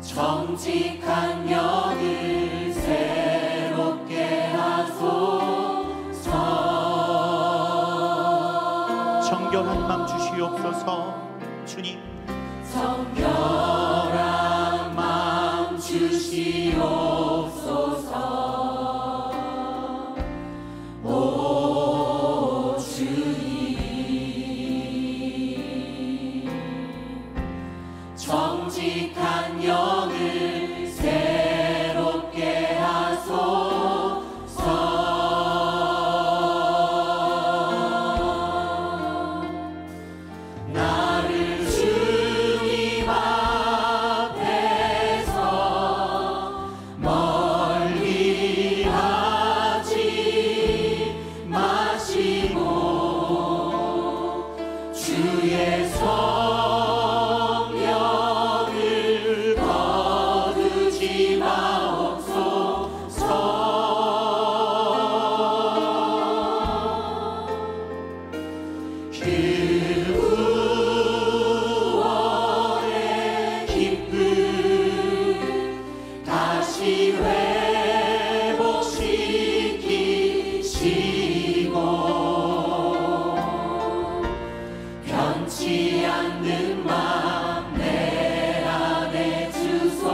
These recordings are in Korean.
정직한 영을 새롭게 하소서. 정결한 맘 주시옵소서. 주님, 정결한 맘 주시옵소서. 오 주님, 정직한 영을 새롭게 하소서. 나를 주님 앞에서 멀리 하지 마시고 주의 성령을 거두지 마옵소서. 구원의 기쁨 다시 회복시키시고 변치 않는 맘 내 안에 주소서.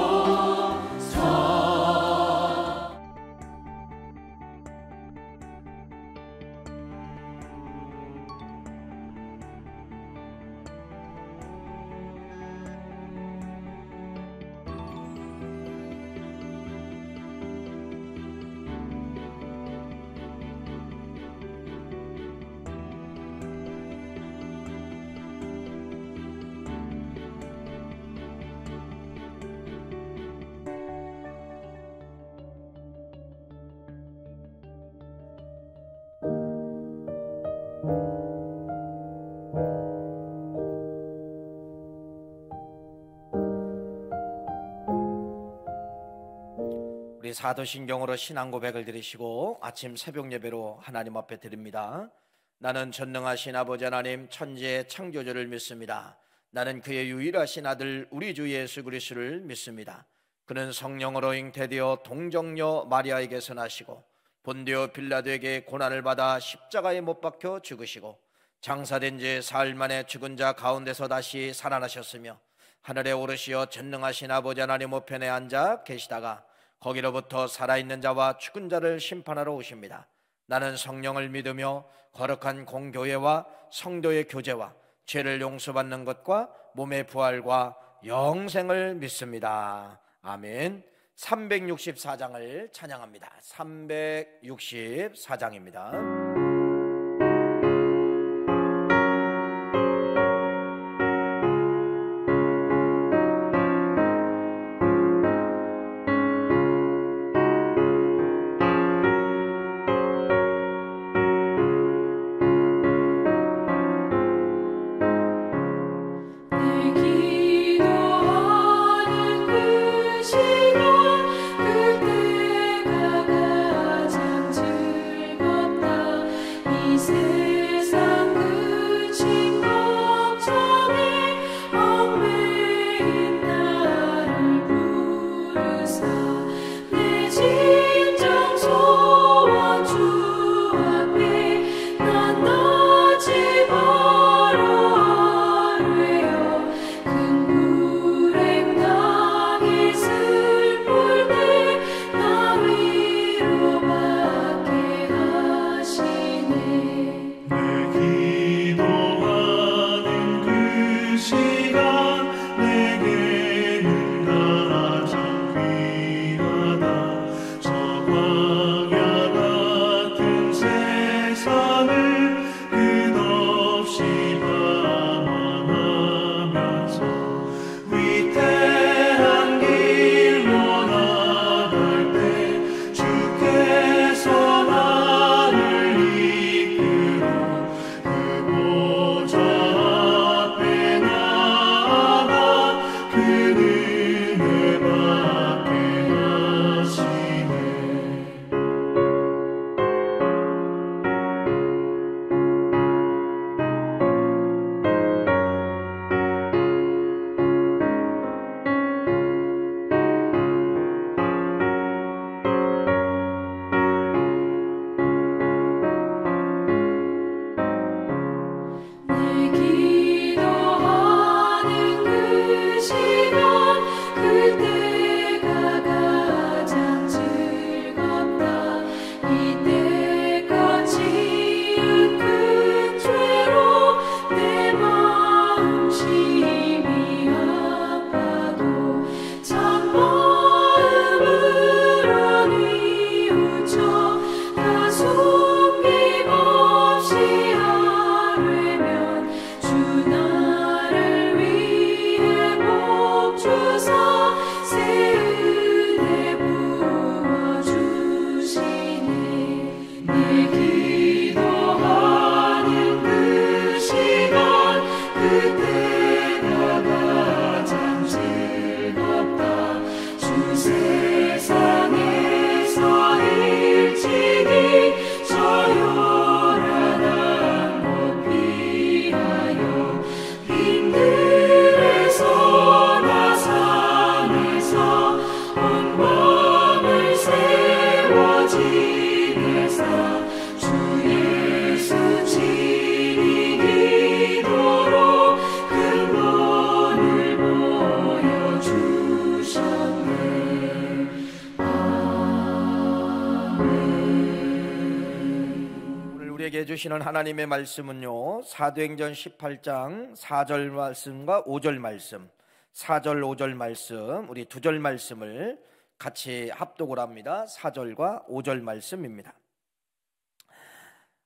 우리 사도신경으로 신앙 고백을 드리시고 아침 새벽 예배로 하나님 앞에 드립니다. 나는 전능하신 아버지 하나님 천지의 창조주를 믿습니다. 나는 그의 유일하신 아들 우리 주 예수 그리스도를 믿습니다. 그는 성령으로 잉태되어 동정녀 마리아에게서 나시고 본디오 빌라도에게 고난을 받아 십자가에 못 박혀 죽으시고 장사된 지 사흘 만에 죽은 자 가운데서 다시 살아나셨으며 하늘에 오르시어 전능하신 아버지 하나님 우편에 앉아 계시다가 거기로부터 살아있는 자와 죽은 자를 심판하러 오십니다. 나는 성령을 믿으며 거룩한 공교회와 성도의 교제와 죄를 용서받는 것과 몸의 부활과 영생을 믿습니다. 아멘. 364장을 찬양합니다. 364장입니다. 그때가 가장 즐겁다. 하사 주 예수 지니도록 근본을 보여주셨네. 오늘 우리에게 주시는 하나님의 말씀은요, 사도행전 18장 4절 말씀과 5절 말씀, 4절 5절 말씀, 우리 2절 말씀을 같이 합독을 합니다. 4절과 5절 말씀입니다.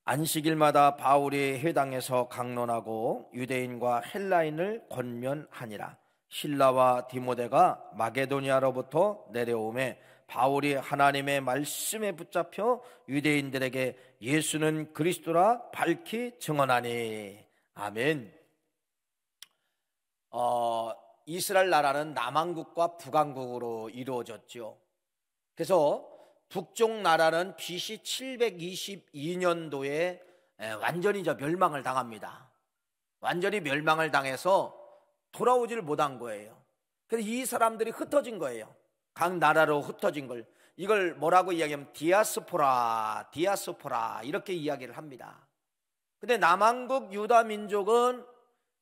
안식일마다 바울이 회당에서 강론하고 유대인과 헬라인을 권면하니라. 실라와 디모데가 마게도니아로부터 내려오매 바울이 하나님의 말씀에 붙잡혀 유대인들에게 예수는 그리스도라 밝히 증언하니. 아멘. 이스라엘 나라는 남왕국과 북왕국으로 이루어졌죠. 그래서 북쪽 나라는 BC 722년도에 완전히 멸망을 당합니다. 완전히 멸망을 당해서 돌아오지를 못한 거예요. 그래서 이 사람들이 흩어진 거예요. 각 나라로 흩어진 걸, 이걸 뭐라고 이야기하면 디아스포라 이렇게 이야기를 합니다. 근데 남왕국 유다 민족은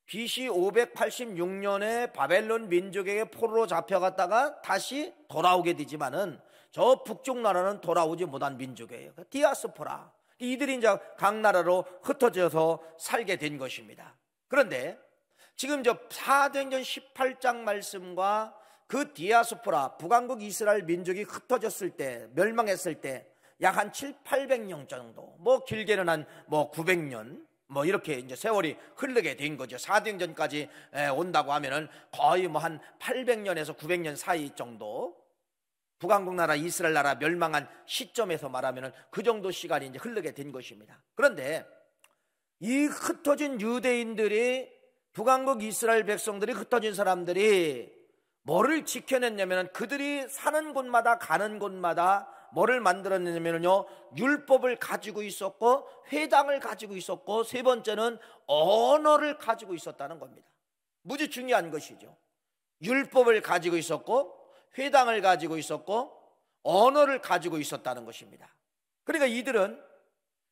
BC 586년에 바벨론 민족에게 포로로 잡혀갔다가 다시 돌아오게 되지만은 저 북쪽 나라는 돌아오지 못한 민족이에요. 디아스포라. 이들이 이제 각 나라로 흩어져서 살게 된 것입니다. 그런데 지금 저 사도행전 18장 말씀과 그 디아스포라, 북왕국 이스라엘 민족이 흩어졌을 때, 멸망했을 때 약 한 700~800년 정도, 뭐 길게는 한 900년 이렇게 이제 세월이 흐르게 된 거죠. 사도행전까지 온다고 하면은 거의 한 800년에서 900년 사이 정도, 북왕국 나라 이스라엘 나라 멸망한 시점에서 말하면은 그 정도 시간이 이제 흐르게 된 것입니다. 그런데 이 흩어진 유대인들이, 북왕국 이스라엘 백성들이, 흩어진 사람들이 뭐를 지켜냈냐면, 그들이 사는 곳마다 가는 곳마다 뭐를 만들었냐면요, 율법을 가지고 있었고, 회당을 가지고 있었고, 세 번째는 언어를 가지고 있었다는 겁니다. 무지 중요한 것이죠. 율법을 가지고 있었고, 회당을 가지고 있었고, 언어를 가지고 있었다는 것입니다. 그러니까 이들은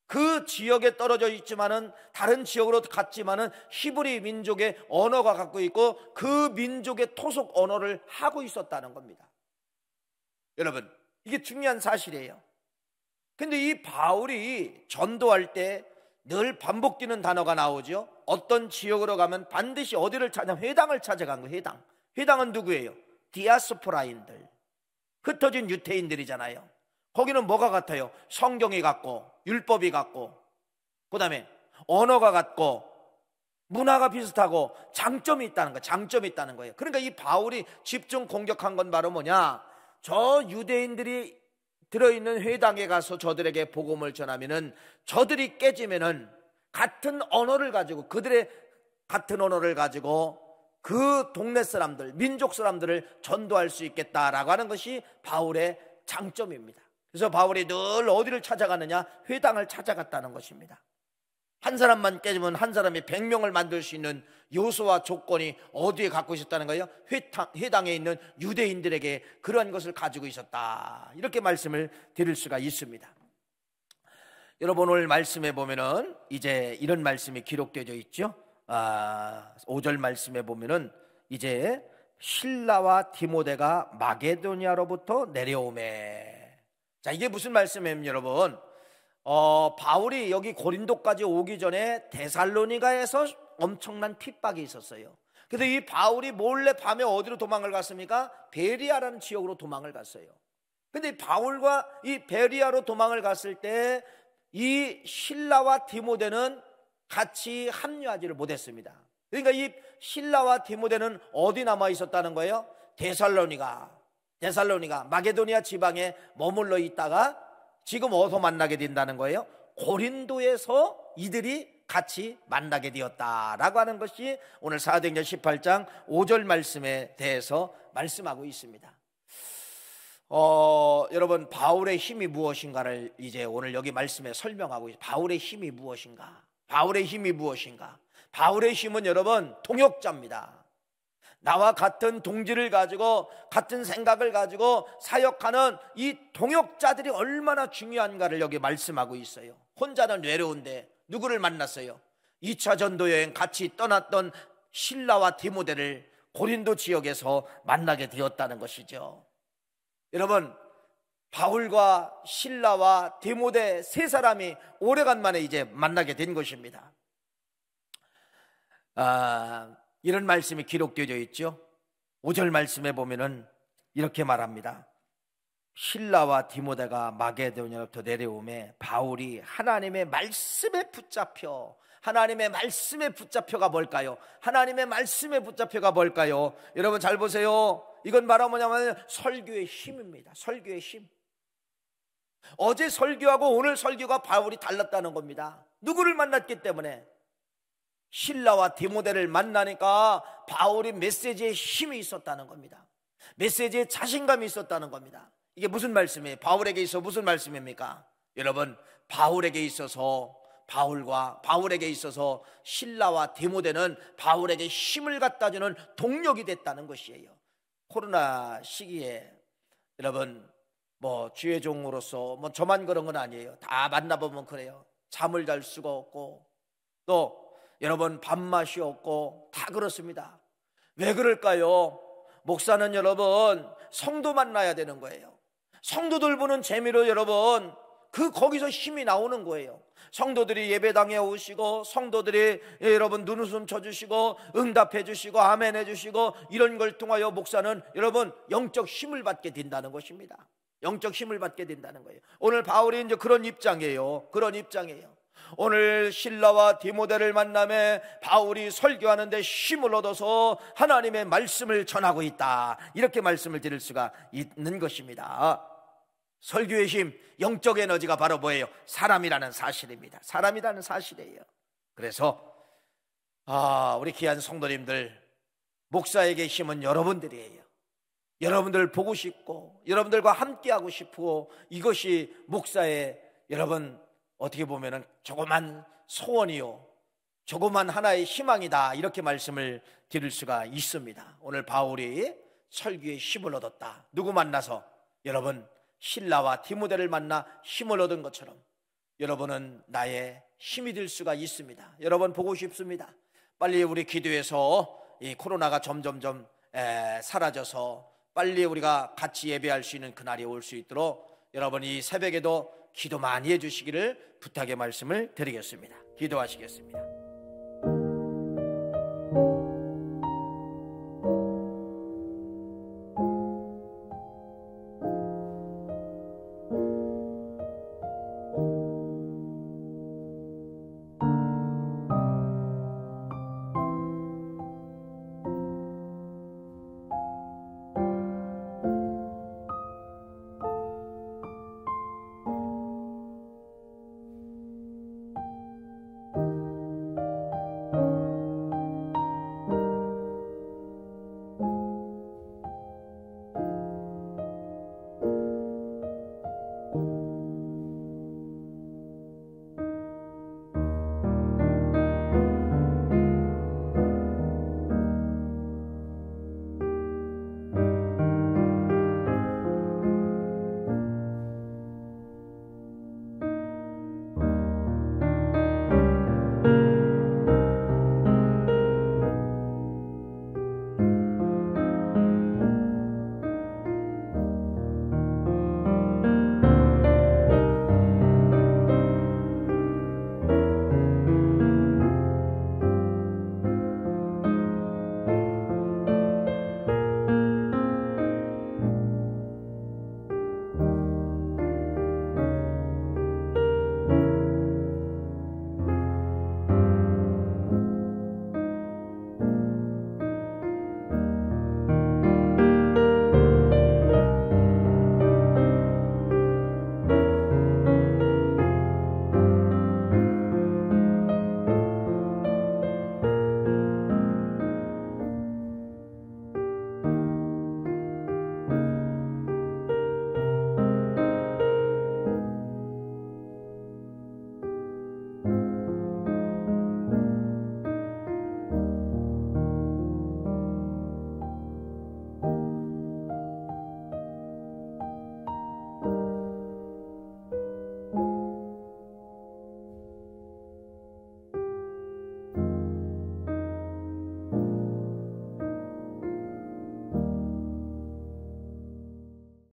그 지역에 떨어져 있지만은, 다른 지역으로 갔지만은 히브리 민족의 언어가 갖고 있고 그 민족의 토속 언어를 하고 있었다는 겁니다. 여러분, 이게 중요한 사실이에요. 근데 이 바울이 전도할 때 늘 반복되는 단어가 나오죠. 어떤 지역으로 가면 반드시 어디를 찾냐? 회당을 찾아간 거예요. 회당은 누구예요? 디아스포라인들, 흩어진 유태인들이잖아요. 거기는 뭐가 같아요? 성경이 같고, 율법이 같고, 그 다음에 언어가 같고, 문화가 비슷하고, 장점이 있다는 거예요. 그러니까 이 바울이 집중 공격한 건 바로 뭐냐? 저 유대인들이 들어있는 회당에 가서 저들에게 복음을 전하면은, 저들이 깨지면은 같은 언어를 가지고, 그들의 같은 언어를 가지고 그 동네 사람들, 민족 사람들을 전도할 수 있겠다라고 하는 것이 바울의 장점입니다. 그래서 바울이 늘 어디를 찾아가느냐? 회당을 찾아갔다는 것입니다. 한 사람만 깨지면 한 사람이 100명을 만들 수 있는 요소와 조건이 어디에 갖고 있었다는 거예요? 회당에 있는 유대인들에게 그런 것을 가지고 있었다, 이렇게 말씀을 드릴 수가 있습니다. 여러분, 오늘 말씀에 보면은 이제 이런 말씀이 기록되어 있죠. 5절 말씀에 보면은 이제 실라와 디모데가 마게도니아로부터 내려오매. 자, 이게 무슨 말씀이에요, 여러분? 바울이 여기 고린도까지 오기 전에 데살로니가에서 엄청난 핍박이 있었어요. 그래서 이 바울이 몰래 밤에 어디로 도망을 갔습니까? 베리아라는 지역으로 도망을 갔어요. 근데 바울과 이 베리아로 도망을 갔을 때 이 실라와 디모데는 같이 합류하지를 못했습니다. 그러니까 이 실라와 디모데는 어디 남아 있었다는 거예요? 데살로니가 마게도니아 지방에 머물러 있다가 지금 어디서 만나게 된다는 거예요? 고린도에서 이들이 같이 만나게 되었다라고 하는 것이 오늘 사도행전 18장 5절 말씀에 대해서 말씀하고 있습니다. 여러분, 바울의 힘이 무엇인가를 이제 오늘 여기 말씀에 설명하고 있습니다. 바울의 힘이 무엇인가? 바울의 힘은 여러분 통역자입니다. 나와 같은 동지를 가지고 같은 생각을 가지고 사역하는 이 동역자들이 얼마나 중요한가를 여기 말씀하고 있어요. 혼자는 외로운데 누구를 만났어요? 2차 전도 여행 같이 떠났던 실라와 디모데를 고린도 지역에서 만나게 되었다는 것이죠. 여러분, 바울과 실라와 디모데 세 사람이 오래간만에 이제 만나게 된 것입니다. 이런 말씀이 기록되어 있죠. 5절 말씀에 보면은 이렇게 말합니다. 실라와 디모데가 마게도냐로부터 내려오매 바울이 하나님의 말씀에 붙잡혀. 하나님의 말씀에 붙잡혀가 뭘까요? 하나님의 말씀에 붙잡혀가 뭘까요? 여러분 잘 보세요. 이건 뭐냐면 설교의 힘입니다. 설교의 힘. 어제 설교하고 오늘 설교가 바울이 달랐다는 겁니다. 누구를 만났기 때문에? 실라와 디모데를 만나니까 바울이 메시지에 힘이 있었다는 겁니다. 메시지에 자신감이 있었다는 겁니다. 이게 무슨 말씀이에요? 바울에게 있어 무슨 말씀입니까? 여러분, 바울에게 있어서 실라와 디모데는 바울에게 힘을 갖다 주는 동력이 됐다는 것이에요. 코로나 시기에 여러분 주의 종으로서 저만 그런 건 아니에요. 다 만나보면 그래요. 잠을 잘 수가 없고 또 여러분 밥맛이 없고 다 그렇습니다. 왜 그럴까요? 목사는 여러분 성도 만나야 되는 거예요. 성도들 보는 재미로 여러분 거기서 힘이 나오는 거예요. 성도들이 예배당에 오시고 성도들이 여러분 눈웃음 쳐주시고 응답해 주시고 아멘 해주시고 이런 걸 통하여 목사는 여러분 영적 힘을 받게 된다는 것입니다. 영적 힘을 받게 된다는 거예요. 오늘 바울이 이제 그런 입장이에요. 오늘 실라와 디모데를 만남에 바울이 설교하는데 힘을 얻어서 하나님의 말씀을 전하고 있다, 이렇게 말씀을 드릴 수가 있는 것입니다. 설교의 힘, 영적 에너지가 바로 뭐예요? 사람이라는 사실입니다. 사람이라는 사실이에요. 그래서 우리 귀한 성도님들, 목사에게 힘은 여러분들이에요. 여러분들 보고 싶고 여러분들과 함께하고 싶고, 이것이 목사의 여러분 어떻게 보면은 조그만 소원이요, 조그만 하나의 희망이다, 이렇게 말씀을 드릴 수가 있습니다. 오늘 바울이 설교에 힘을 얻었다. 누구 만나서? 여러분 실라와 디모데를 만나 힘을 얻은 것처럼 여러분은 나의 힘이 될 수가 있습니다. 여러분 보고 싶습니다. 빨리 우리 기도해서 이 코로나가 점점점 사라져서 빨리 우리가 같이 예배할 수 있는 그날이 올 수 있도록 여러분 이 새벽에도 기도 많이 해주시기를 부탁의 말씀을 드리겠습니다. 기도하시겠습니다.